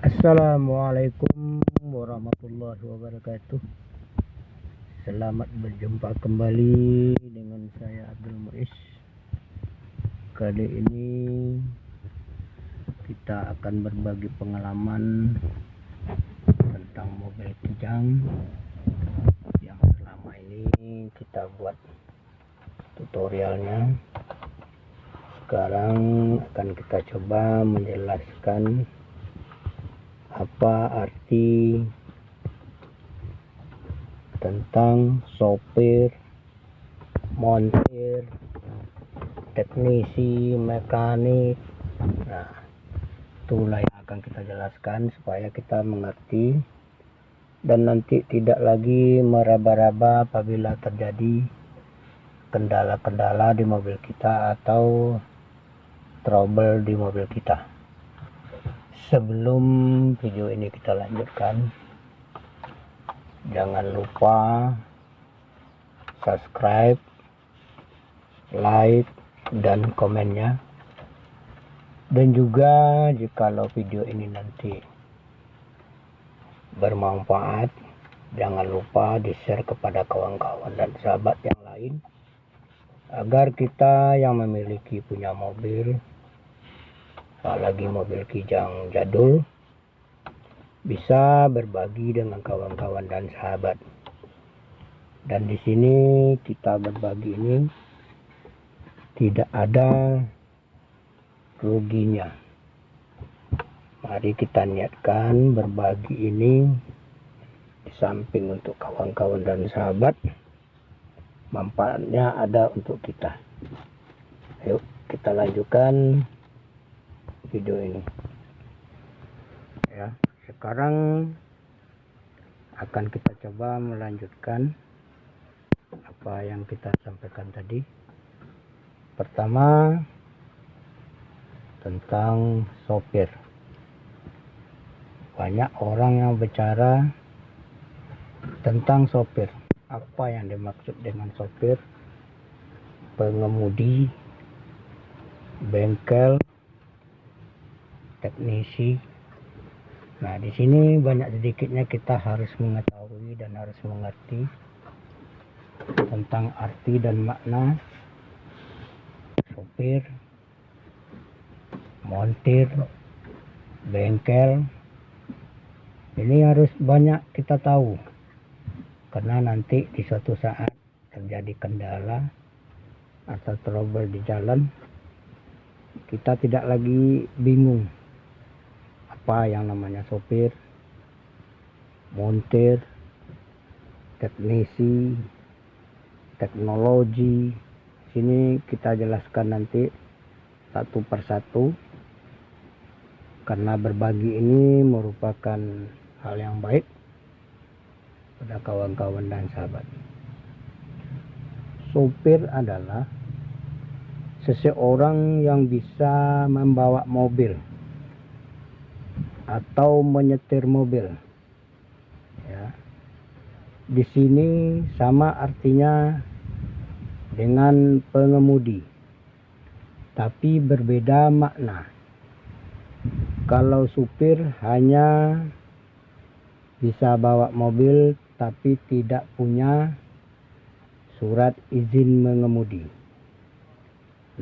Assalamualaikum warahmatullahi wabarakatuh. Selamat berjumpa kembali dengan saya Abdul Muiz. Kali ini kita akan berbagi pengalaman tentang mobil Kijang yang selama ini kita buat tutorialnya. Sekarang akan kita coba menjelaskan apa arti tentang sopir, montir, teknisi, mekanik. Nah, itulah yang akan kita jelaskan supaya kita mengerti dan nanti tidak lagi meraba-raba apabila terjadi kendala-kendala di mobil kita atau trouble di mobil kita. Sebelum video ini kita lanjutkan, jangan lupa subscribe, like, dan komennya. Dan juga jikalau video ini nanti bermanfaat, jangan lupa di-share kepada kawan-kawan dan sahabat yang lain, agar kita yang memiliki punya mobil, apalagi mobil Kijang jadul, bisa berbagi dengan kawan-kawan dan sahabat. Dan di sini kita berbagi ini tidak ada ruginya. Mari kita niatkan berbagi ini di samping untuk kawan-kawan dan sahabat, manfaatnya ada untuk kita. Yuk kita lanjutkan video ini ya. Sekarang akan kita coba melanjutkan apa yang kita sampaikan tadi. Pertama, tentang sopir. Banyak orang yang bicara tentang sopir. Apa yang dimaksud dengan sopir? Pengemudi, bengkel, teknisi. Nah, di sini banyak sedikitnya kita harus mengetahui dan harus mengerti tentang arti dan makna sopir, montir, bengkel. Ini harus banyak kita tahu, karena nanti di suatu saat terjadi kendala atau trouble di jalan, kita tidak lagi bingung apa yang namanya sopir, montir, teknisi, teknologi. Sini kita jelaskan nanti satu persatu, karena berbagi ini merupakan hal yang baik pada kawan-kawan dan sahabat. Sopir adalah seseorang yang bisa membawa mobil atau menyetir mobil ya. Di sini sama artinya dengan pengemudi, tapi berbeda makna. Kalau supir hanya bisa bawa mobil tapi tidak punya surat izin mengemudi.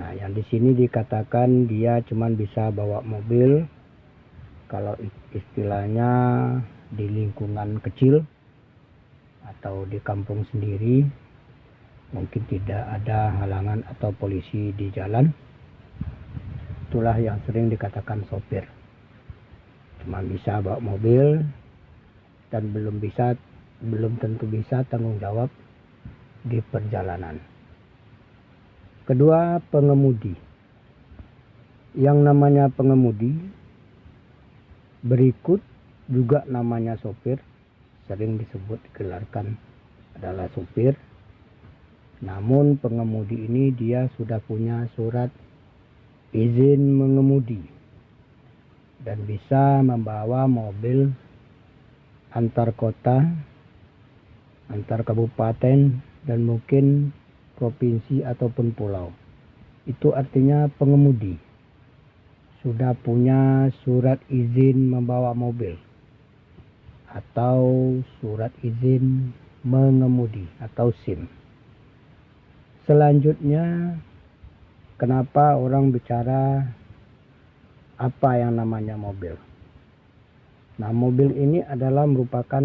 Nah, yang di sini dikatakan dia cuma bisa bawa mobil kalau istilahnya di lingkungan kecil atau di kampung sendiri, mungkin tidak ada halangan atau polisi di jalan. Itulah yang sering dikatakan sopir. Cuma bisa bawa mobil dan belum tentu bisa tanggung jawab di perjalanan. Kedua, pengemudi. Yang namanya pengemudi berikut juga namanya sopir, sering disebut gelarkan adalah sopir. Namun pengemudi ini dia sudah punya surat izin mengemudi dan bisa membawa mobil antar kota, antar kabupaten, dan mungkin provinsi ataupun pulau. Itu artinya pengemudi. sudah punya surat izin membawa mobil atau surat izin mengemudi atau SIM. Selanjutnya, kenapa orang bicara apa yang namanya mobil? Nah, mobil ini adalah merupakan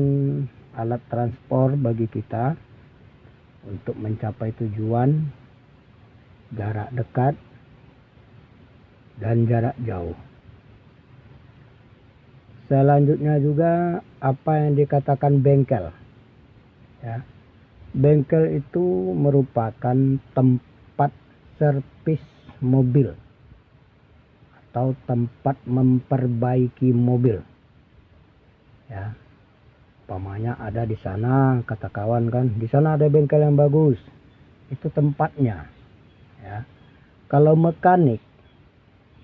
alat transport bagi kita untuk mencapai tujuan, jarak dekat dan jarak jauh. Selanjutnya juga apa yang dikatakan bengkel. Ya. Bengkel itu merupakan tempat servis mobil atau tempat memperbaiki mobil. Ya, umpamanya ada di sana, kata kawan kan, di sana ada bengkel yang bagus, itu tempatnya. Ya, kalau mekanik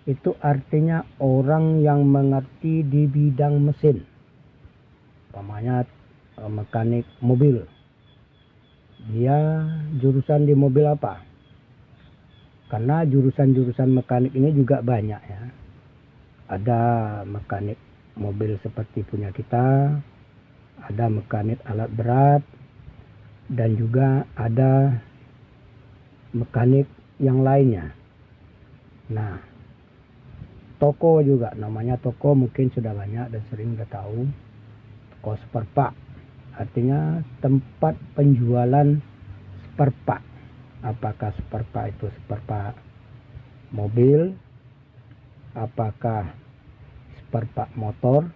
itu artinya orang yang mengerti di bidang mesin, umpamanya mekanik mobil, dia jurusan di mobil apa? Karena jurusan-jurusan mekanik ini juga banyak ya. Ada mekanik mobil seperti punya kita, ada mekanik alat berat, dan juga ada mekanik yang lainnya. Nah, toko juga, namanya toko mungkin sudah banyak dan sering udah tahu. Toko spare part, artinya tempat penjualan spare part. Apakah spare part itu spare part mobil, apakah spare part motor.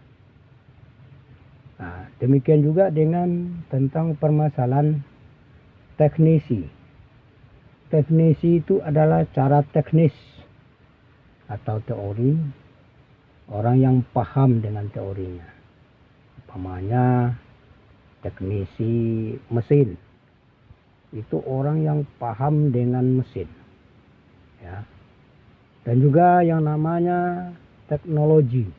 Nah, demikian juga dengan tentang permasalahan teknisi. Teknisi itu adalah cara teknis atau teori, orang yang paham dengan teorinya. Umpamanya teknisi mesin, itu orang yang paham dengan mesin. Ya. Dan juga yang namanya teknologi,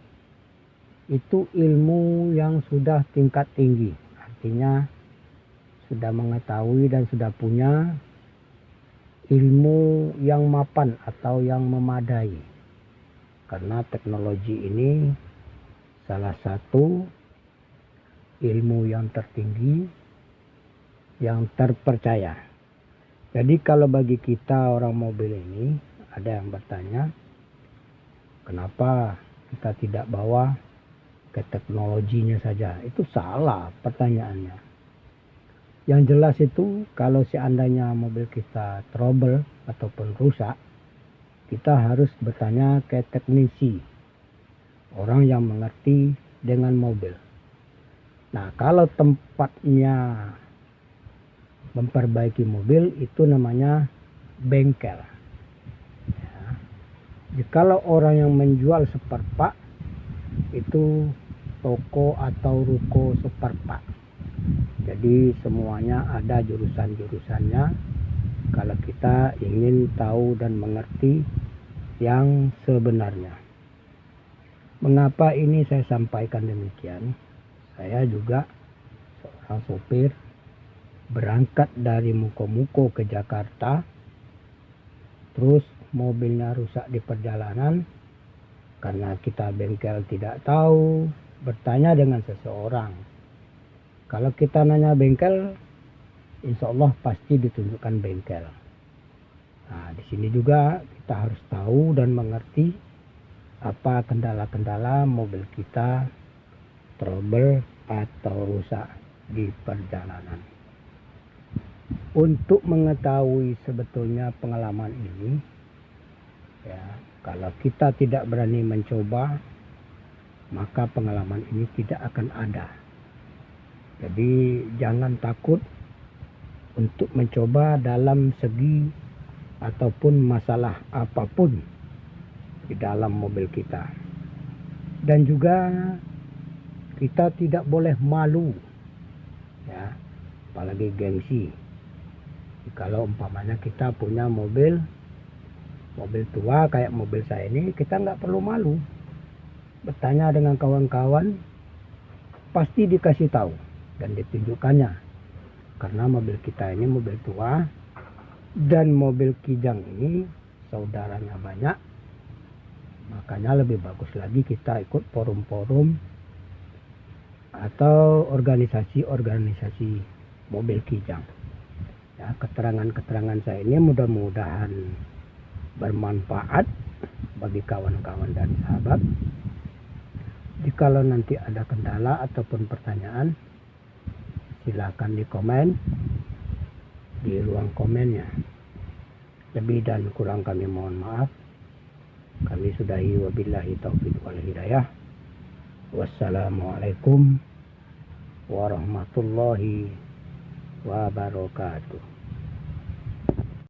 itu ilmu yang sudah tingkat tinggi, artinya sudah mengetahui dan sudah punya ilmu yang mapan atau yang memadai. Karena teknologi ini salah satu ilmu yang tertinggi, yang terpercaya. Jadi kalau bagi kita orang mobil ini, ada yang bertanya, kenapa kita tidak bawa ke teknologinya saja? Itu salah pertanyaannya. Yang jelas itu kalau seandainya mobil kita trouble ataupun rusak, kita harus bertanya ke teknisi, orang yang mengerti dengan mobil. Nah, kalau tempatnya memperbaiki mobil itu namanya bengkel. Ya. Jikalau orang yang menjual spare part itu toko atau ruko spare part. Jadi semuanya ada jurusan-jurusannya. Kalau kita ingin tahu dan mengerti yang sebenarnya. Mengapa ini saya sampaikan demikian? Saya juga seorang sopir, berangkat dari Muko-Muko ke Jakarta, terus mobilnya rusak di perjalanan. Karena kita bengkel tidak tahu, bertanya dengan seseorang. Kalau kita nanya bengkel, insya Allah pasti ditunjukkan bengkel. Nah, di sini juga kita harus tahu dan mengerti apa kendala-kendala mobil kita trouble atau rusak di perjalanan. Untuk mengetahui sebetulnya pengalaman ini, ya, kalau kita tidak berani mencoba, maka pengalaman ini tidak akan ada. Jadi jangan takut untuk mencoba dalam segi ataupun masalah apapun di dalam mobil kita. Dan juga kita tidak boleh malu, ya, apalagi gengsi. Kalau umpamanya kita punya mobil tua kayak mobil saya ini, kita nggak perlu malu. Bertanya dengan kawan-kawan, pasti dikasih tahu dan ditunjukkannya. Karena mobil kita ini mobil tua dan mobil Kijang ini saudaranya banyak. Makanya lebih bagus lagi kita ikut forum-forum atau organisasi-organisasi mobil kijang. Ya, keterangan-keterangan saya ini mudah-mudahan bermanfaat bagi kawan-kawan dan sahabat. Jikalau nanti ada kendala ataupun pertanyaan, silakan di komen di ruang komennya. Lebih dan kurang kami mohon maaf. Kami sudahi, wabillahi taufiq wal hidayah. Wassalamualaikum warahmatullahi wabarakatuh.